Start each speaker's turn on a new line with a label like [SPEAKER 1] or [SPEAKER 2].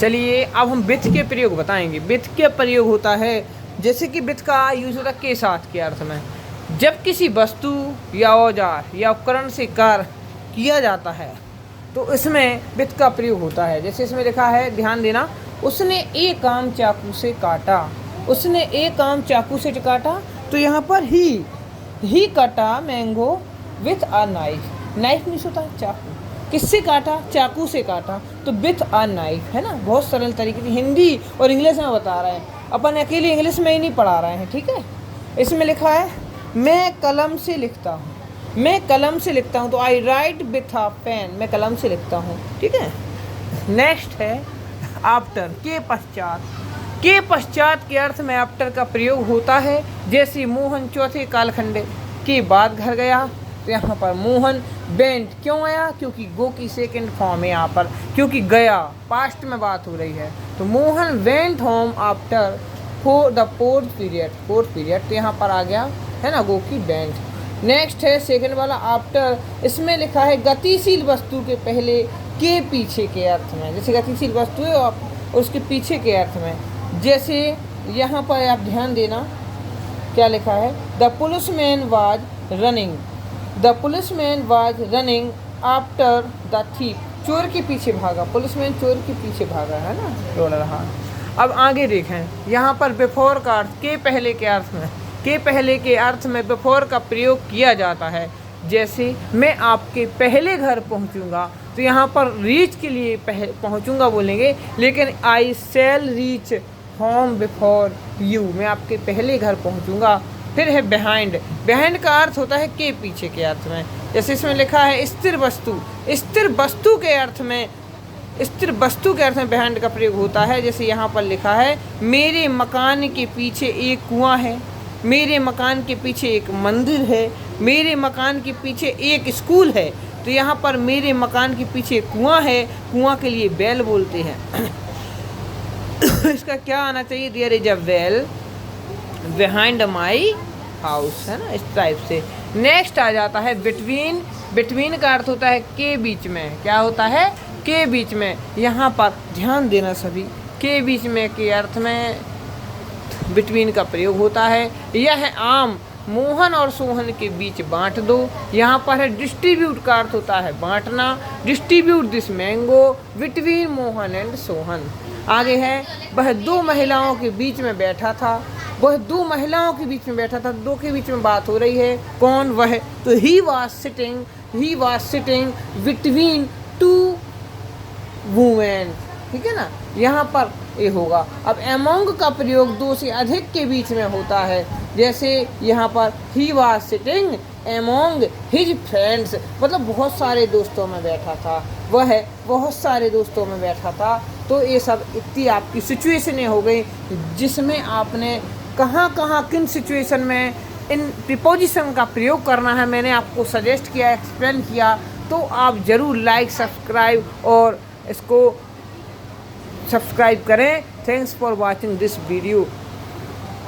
[SPEAKER 1] चलिए अब हम विथ के प्रयोग बताएंगे। विथ के प्रयोग होता है, जैसे कि विथ का यूज होता है के साथ के अर्थ में। जब किसी वस्तु या औजार या उपकरण से कार्य किया जाता है तो इसमें विथ का प्रयोग होता है। जैसे इसमें लिखा है, ध्यान देना, उसने एक आम चाकू से काटा। उसने एक आम चाकू से काटा, तो यहाँ पर ही काटा mango with a knife. Knife means होता है चाकू। किससे काटा? चाकू से काटा, तो विथ अ नाइफ, है ना। बहुत सरल तरीके से हिंदी और इंग्लिश में बता रहे हैं, अपन अकेले इंग्लिश में ही नहीं पढ़ा रहे हैं, ठीक है। इसमें लिखा है मैं कलम से लिखता हूँ। मैं कलम से लिखता हूँ, तो आई राइट विथ अ पेन। मैं कलम से लिखता हूँ, ठीक है। नेक्स्ट है आफ्टर, के पश्चात। के पश्चात के अर्थ में आफ्टर का प्रयोग होता है। जैसे मोहन चौथे कालखंड के बाद घर गया, तो यहाँ पर मोहन वेंट क्यों आया? क्योंकि गो की सेकंड फॉर्म है यहाँ पर, क्योंकि गया पास्ट में बात हो रही है। तो Mohan went home after for the fourth period, तो यहाँ पर आ गया, है ना, गो की वेंट। नेक्स्ट है सेकंड वाला आफ्टर। इसमें लिखा है गतिशील वस्तु के पहले के पीछे के अर्थ में। जैसे गतिशील वस्तु है और उसके पीछे के अर्थ में। जैसे यहाँ पर आप ध्यान देना क्या लिखा है, the policeman was running. The policeman was running after the thief. चोर के पीछे भागा, पुलिसमैन चोर के पीछे भागा, है ना, दौड़ रहा। अब आगे देखें, यहाँ पर बिफोर का अर्थ के पहले के अर्थ में। के पहले के अर्थ में बिफोर का प्रयोग किया जाता है। जैसे मैं आपके पहले घर पहुँचूँगा, तो यहाँ पर रीच के लिए पहुँचूँगा बोलेंगे, लेकिन आई शैल रीच होम बिफोर यू। मैं आपके पहले घर पहुँचूँगा। फिर है बिहाइंड। बिहाइंड का अर्थ होता है के पीछे के अर्थ में। जैसे इसमें लिखा है स्थिर वस्तु। स्थिर वस्तु के अर्थ में, स्थिर वस्तु के अर्थ में बिहाइंड का प्रयोग होता है। जैसे यहाँ पर लिखा है मेरे मकान के पीछे एक कुआं है। मेरे मकान के पीछे एक मंदिर है। मेरे मकान के पीछे एक स्कूल है। तो यहाँ पर मेरे मकान के पीछे कुआं है, कुआं के लिए वेल बोलते हैं। इसका क्या आना चाहिए, there is a well behind my house, है ना, इस टाइप से। नेक्स्ट आ जाता है बिटवीन। बिटवीन का अर्थ होता है के बीच में। क्या होता है? के बीच में। यहाँ पर ध्यान देना सभी, के बीच में के अर्थ में बिटवीन का प्रयोग होता है। यह आम मोहन और सोहन के बीच बांट दो। यहाँ पर है डिस्ट्रीब्यूट का अर्थ होता है बांटना। Distribute this mango between Mohan and Sohan. आगे है वह दो महिलाओं के बीच में बैठा था। वह दो महिलाओं के बीच में बैठा था, दो के बीच में बात हो रही है। कौन? वह। तो he was sitting between two women, ठीक है ना। यहाँ पर ये होगा। अब एमोंग का प्रयोग दो से अधिक के बीच में होता है। जैसे यहाँ पर he was sitting among his friends, मतलब बहुत सारे दोस्तों में बैठा था। वह बहुत सारे दोस्तों में बैठा था। तो ये सब इतनी आपकी सिचुएशनें हो गई जिसमें आपने कहाँ किन सिचुएशन में इन प्रीपोजिशन का प्रयोग करना है, मैंने आपको सजेस्ट किया, एक्सप्लेन किया। तो आप ज़रूर लाइक, सब्सक्राइब और इसको सब्सक्राइब करें। Thanks for watching this video.